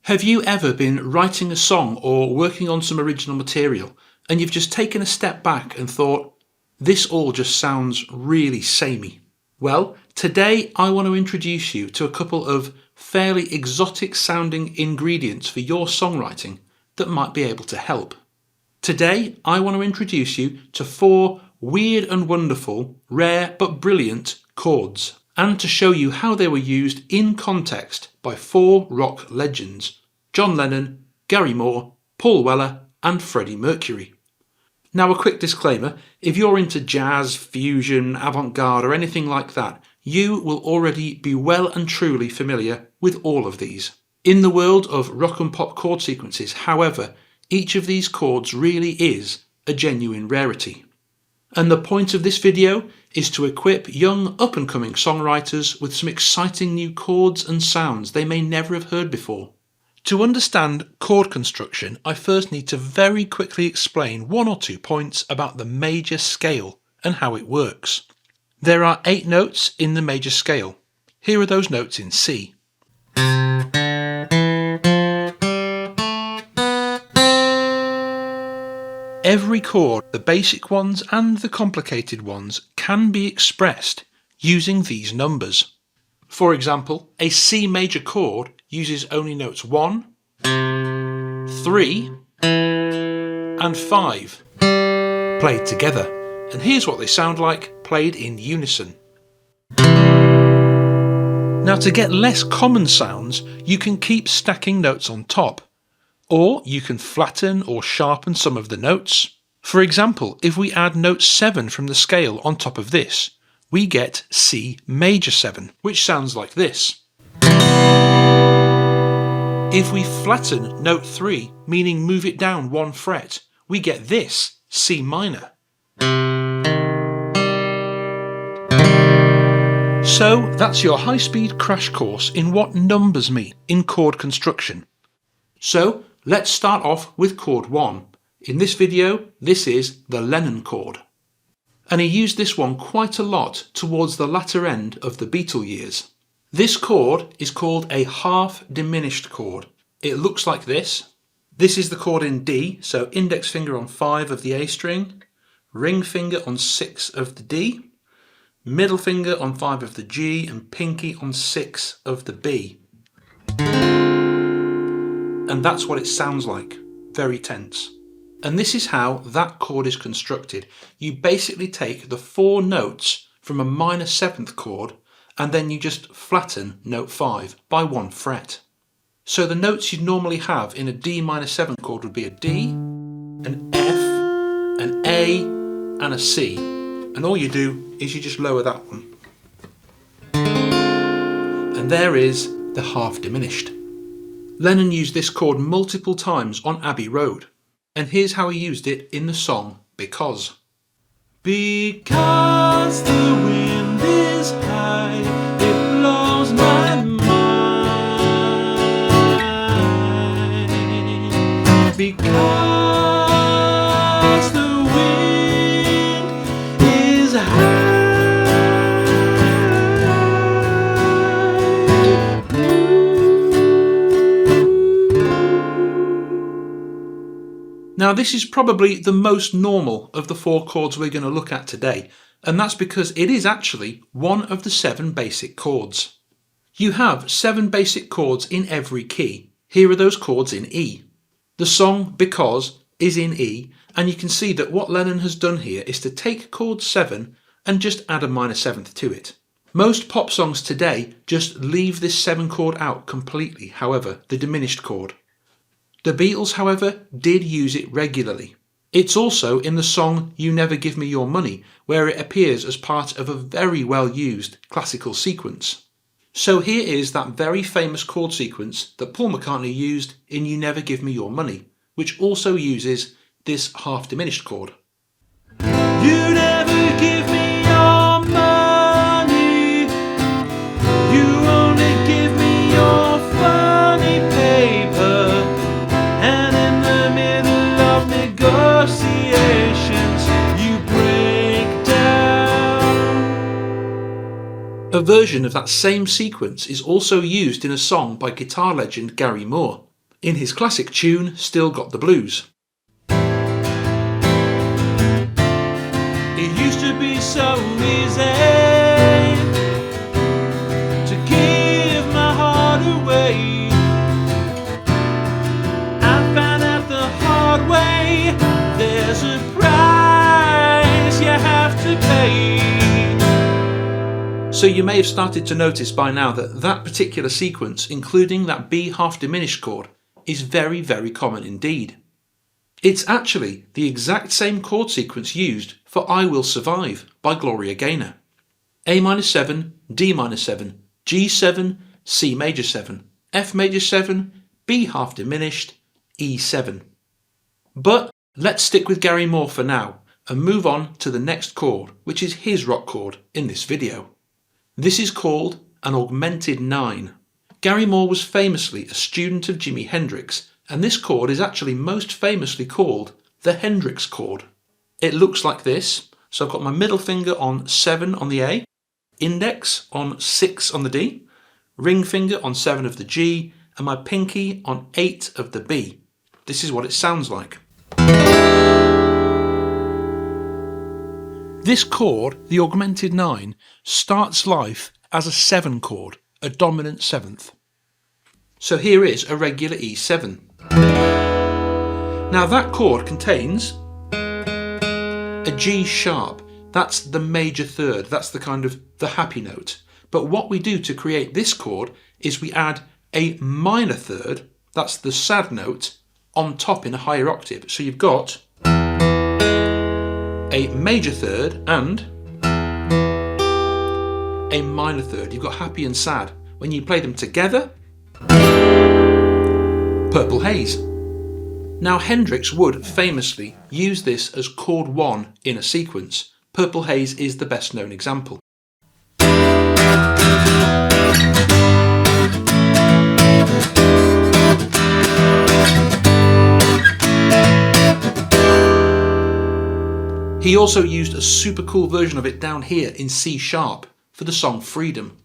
Have you ever been writing a song or working on some original material and you've just taken a step back and thought, this all just sounds really samey? Well, today I want to introduce you to a couple of fairly exotic sounding ingredients for your songwriting that might be able to help. Today I want to introduce you to 4 weird and wonderful, rare but brilliant chords, and to show you how they were used in context by 4 rock legends: John Lennon, Gary Moore, Paul Weller and Freddie Mercury. Now, a quick disclaimer: if you're into jazz, fusion, avant-garde or anything like that, you will already be well and truly familiar with all of these. In the world of rock and pop chord sequences, however, each of these chords really is a genuine rarity. And the point of this video is to equip young up-and-coming songwriters with some exciting new chords and sounds they may never have heard before. To understand chord construction, I first need to very quickly explain 1 or 2 points about the major scale and how it works. There are 8 notes in the major scale. Here are those notes in C. Every chord, the basic ones and the complicated ones, can be expressed using these numbers. For example, a C major chord uses only notes 1, 3 and 5 played together, and here's what they sound like played in unison. Now, to get less common sounds, you can keep stacking notes on top, or you can flatten or sharpen some of the notes. For example, if we add note 7 from the scale on top of this, we get C major 7, which sounds like this. If we flatten note 3, meaning move it down 1 fret, we get this, C minor. So that's your high-speed crash course in what numbers mean in chord construction. So let's start off with chord 1. In this video, this is the Lennon chord. And he used this one quite a lot towards the latter end of the Beatle years. This chord is called a half diminished chord. It looks like this. This is the chord in D, so index finger on 5 of the A string, ring finger on 6 of the D, middle finger on 5 of the G, and pinky on 6 of the B. And that's what it sounds like, very tense. And this is how that chord is constructed. You basically take the 4 notes from a minor 7th chord and then you just flatten note 5 by 1 fret. So the notes you'd normally have in a D minor 7 chord would be a D, an F, an A and a C. And all you do is you just lower that one. And there is the half diminished. Lennon used this chord multiple times on Abbey Road. And here's how he used it in the song Because. Because the wind is high, it blows my mind. Because the wind is high. Now, this is probably the most normal of the 4 chords we're going to look at today, and that's because it is actually one of the 7 basic chords. You have 7 basic chords in every key. Here are those chords in E. The song Because is in E, and you can see that what Lennon has done here is to take chord 7 and just add a minor 7th to it. Most pop songs today just leave this 7 chord out completely, however, the diminished chord. The Beatles, however, did use it regularly. It's also in the song You Never Give Me Your Money, where it appears as part of a very well used classical sequence. So here is that very famous chord sequence that Paul McCartney used in You Never Give Me Your Money, which also uses this half diminished chord. You never give me your money, you only give me your funny paper. A version of that same sequence is also used in a song by guitar legend Gary Moore. in his classic tune, Still Got the Blues. It used to be so easy to give my heart away. I found out the hard way, there's a price you have to pay. So you may have started to notice by now that that particular sequence, including that B half diminished chord, is very, very common indeed. It's actually the exact same chord sequence used for I Will Survive by Gloria Gaynor. A minor 7, D minor 7, G7, C major 7, F major 7, B half diminished, E7. But let's stick with Gary Moore for now and move on to the next chord, which is his rock chord in this video. This is called an augmented 9. Gary Moore was famously a student of Jimi Hendrix, and this chord is actually most famously called the Hendrix chord. It looks like this. So I've got my middle finger on 7 on the A, index on 6 on the D, ring finger on 7 of the G, and my pinky on 8 of the B. This is what it sounds like. This chord, the augmented 9, starts life as a 7 chord, a dominant 7th. So here is a regular E7. Now that chord contains a G sharp. That's the major third, that's the kind of the happy note. But what we do to create this chord is we add a minor third, that's the sad note, on top in a higher octave. So you've got a major third and a minor third. You've got happy and sad. When you play them together, Purple Haze. Now Hendrix would famously use this as chord 1 in a sequence. Purple Haze is the best known example. He also used a super cool version of it down here in C sharp for the song Freedom.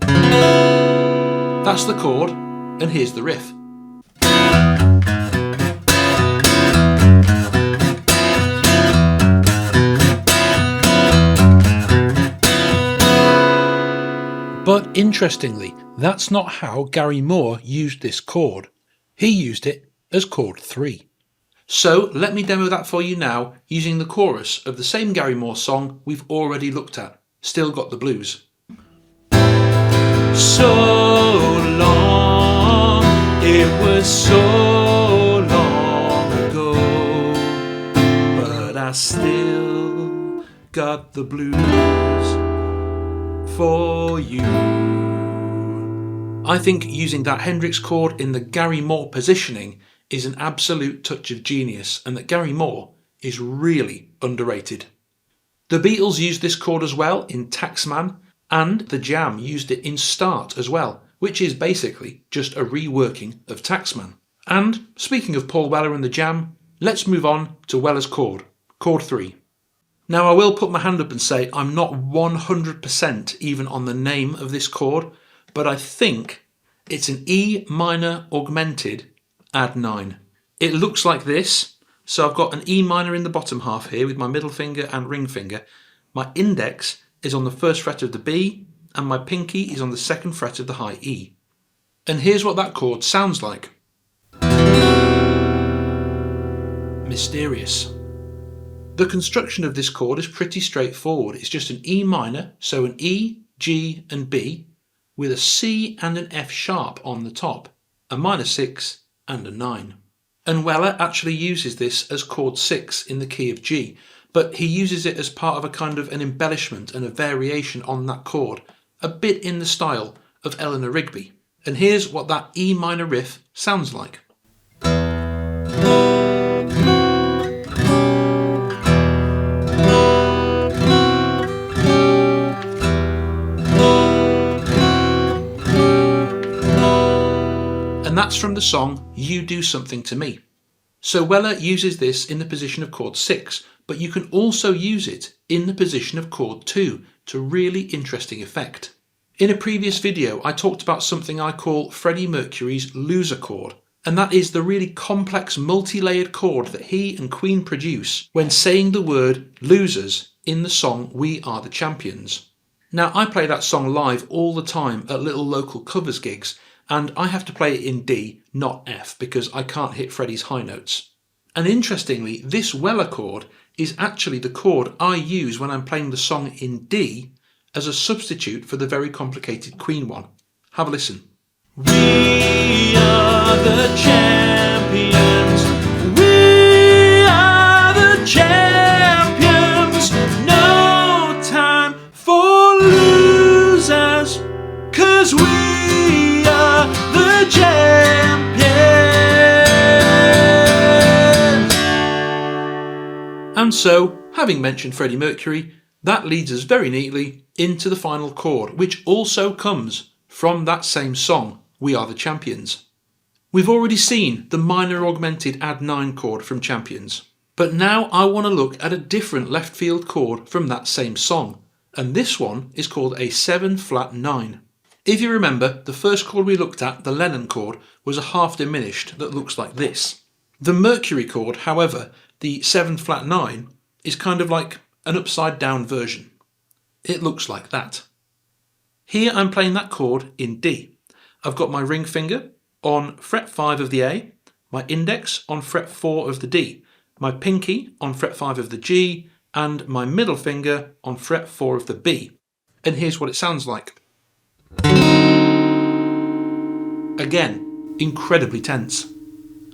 That's the chord, and here's the riff. But interestingly, that's not how Gary Moore used this chord. He used it as chord 3. So let me demo that for you now using the chorus of the same Gary Moore song we've already looked at, Still Got the Blues. So long, it was so long ago, but I still got the blues for you. I think using that Hendrix chord in the Gary Moore positioning is an absolute touch of genius, and that Gary Moore is really underrated. The Beatles used this chord as well in Taxman, and The Jam used it in Start as well, which is basically just a reworking of Taxman. And speaking of Paul Weller and The Jam, let's move on to Weller's chord, chord 3. Now I will put my hand up and say I'm not 100% even on the name of this chord, but I think it's an E minor augmented add 9. It looks like this. So I've got an E minor in the bottom half here with my middle finger and ring finger. My index is on the first fret of the B and my pinky is on the second fret of the high E. And here's what that chord sounds like. Mysterious. The construction of this chord is pretty straightforward. It's just an E minor, so an E, G and B, with a C and an F sharp on the top, a minor 6 and a 9. And Weller actually uses this as chord 6 in the key of G, but he uses it as part of a kind of an embellishment and a variation on that chord, a bit in the style of Eleanor Rigby. And here's what that E minor riff sounds like. And that's from the song You Do Something to Me. So Weller uses this in the position of chord 6, but you can also use it in the position of chord 2 to really interesting effect. In a previous video I talked about something I call Freddie Mercury's loser chord, and that is the really complex multi-layered chord that he and Queen produce when saying the word losers in the song We Are the Champions. Now, I play that song live all the time at little local covers gigs, and I have to play it in D, not F, because I can't hit Freddie's high notes. And interestingly, this Weller chord is actually the chord I use when I'm playing the song in D as a substitute for the very complicated Queen one. Have a listen. We are the champions. We are the champions. No time for losers, 'cause we are the champions. And so, having mentioned Freddie Mercury, that leads us very neatly into the final chord, which also comes from that same song, We Are the Champions. We've already seen the minor augmented add 9 chord from Champions, but now I want to look at a different left field chord from that same song, and this one is called a 7 flat 9. If you remember, the first chord we looked at, the Lennon chord, was a half diminished that looks like this. The Mercury chord, however, the 7 flat 9, is kind of like an upside down version. It looks like that. Here I'm playing that chord in D. I've got my ring finger on fret 5 of the A, my index on fret 4 of the D, my pinky on fret 5 of the G, and my middle finger on fret 4 of the B. And here's what it sounds like. Again, incredibly tense.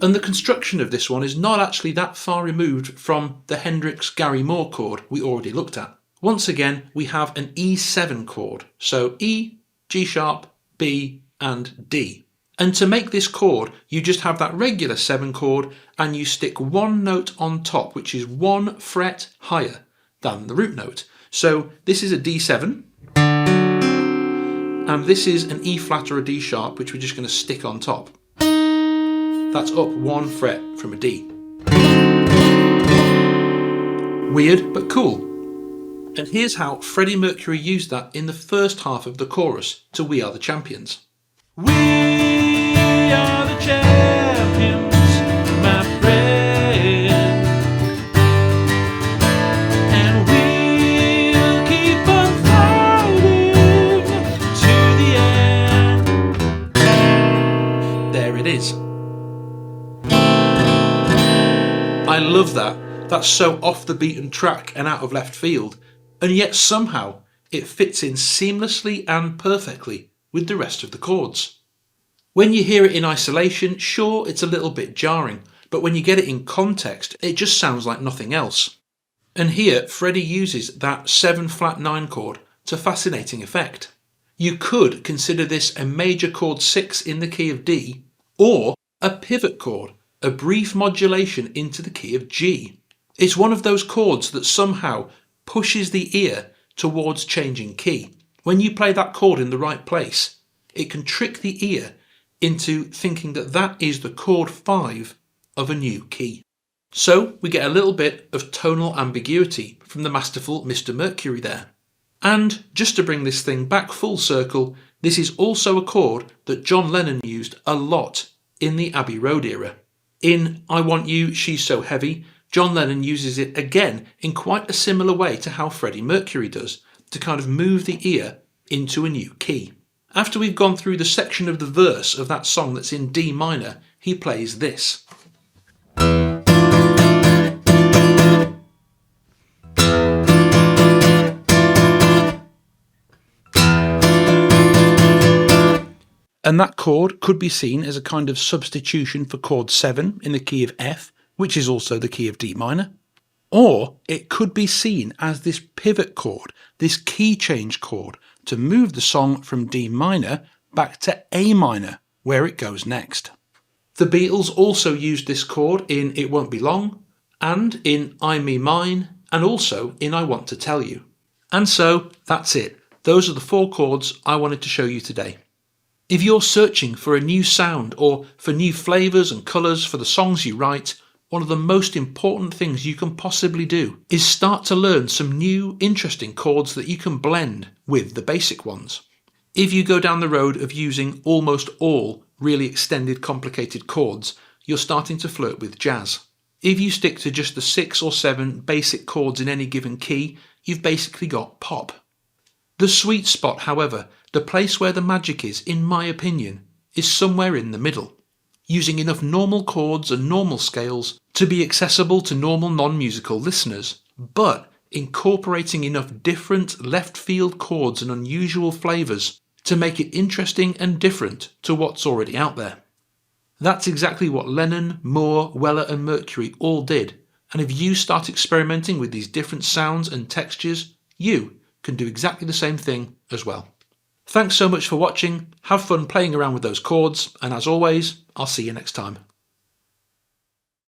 And the construction of this one is not actually that far removed from the Hendrix-Gary Moore chord we already looked at. Once again, we have an E7 chord, so E, G sharp, B, and D. And to make this chord, you just have that regular 7 chord and you stick one note on top, which is 1 fret higher than the root note. So this is a D7, and this is an E flat or a D sharp, which we're just going to stick on top. That's up 1 fret from a D. Weird, but cool. And here's how Freddie Mercury used that in the first half of the chorus to We Are the Champions. We are the champions, my friend, and we'll keep on fighting to the end. There it is. I love that. That's so off the beaten track and out of left field, and yet somehow it fits in seamlessly and perfectly with the rest of the chords. When you hear it in isolation, sure, it's a little bit jarring, but when you get it in context, it just sounds like nothing else. And here, Freddie uses that 7 flat 9 chord to fascinating effect. You could consider this a major chord 6 in the key of D, or a pivot chord, a brief modulation into the key of G. It's one of those chords that somehow pushes the ear towards changing key. When you play that chord in the right place, it can trick the ear into thinking that that is the chord 5 of a new key. So we get a little bit of tonal ambiguity from the masterful Mr. Mercury there. And just to bring this thing back full circle, this is also a chord that John Lennon used a lot in the Abbey Road era. In I Want You, She's So Heavy, John Lennon uses it again in quite a similar way to how Freddie Mercury does, to kind of move the ear into a new key. After we've gone through the section of the verse of that song that's in D minor, he plays this. And that chord could be seen as a kind of substitution for chord 7 in the key of F, which is also the key of D minor. Or it could be seen as this pivot chord, this key change chord, to move the song from D minor back to A minor, where it goes next. The Beatles also used this chord in It Won't Be Long, and in I Me Mine, and also in I Want to Tell You. And so that's it. Those are the 4 chords I wanted to show you today. If you're searching for a new sound or for new flavours and colours for the songs you write, one of the most important things you can possibly do is start to learn some new, interesting chords that you can blend with the basic ones. If you go down the road of using almost all really extended complicated chords, you're starting to flirt with jazz. If you stick to just the 6 or 7 basic chords in any given key, you've basically got pop. The sweet spot, however, the place where the magic is, in my opinion, is somewhere in the middle, using enough normal chords and normal scales to be accessible to normal non-musical listeners, but incorporating enough different left-field chords and unusual flavours to make it interesting and different to what's already out there. That's exactly what Lennon, Moore, Weller and Mercury all did, and if you start experimenting with these different sounds and textures, you can do exactly the same thing as well. Thanks so much for watching, have fun playing around with those chords, and as always, I'll see you next time.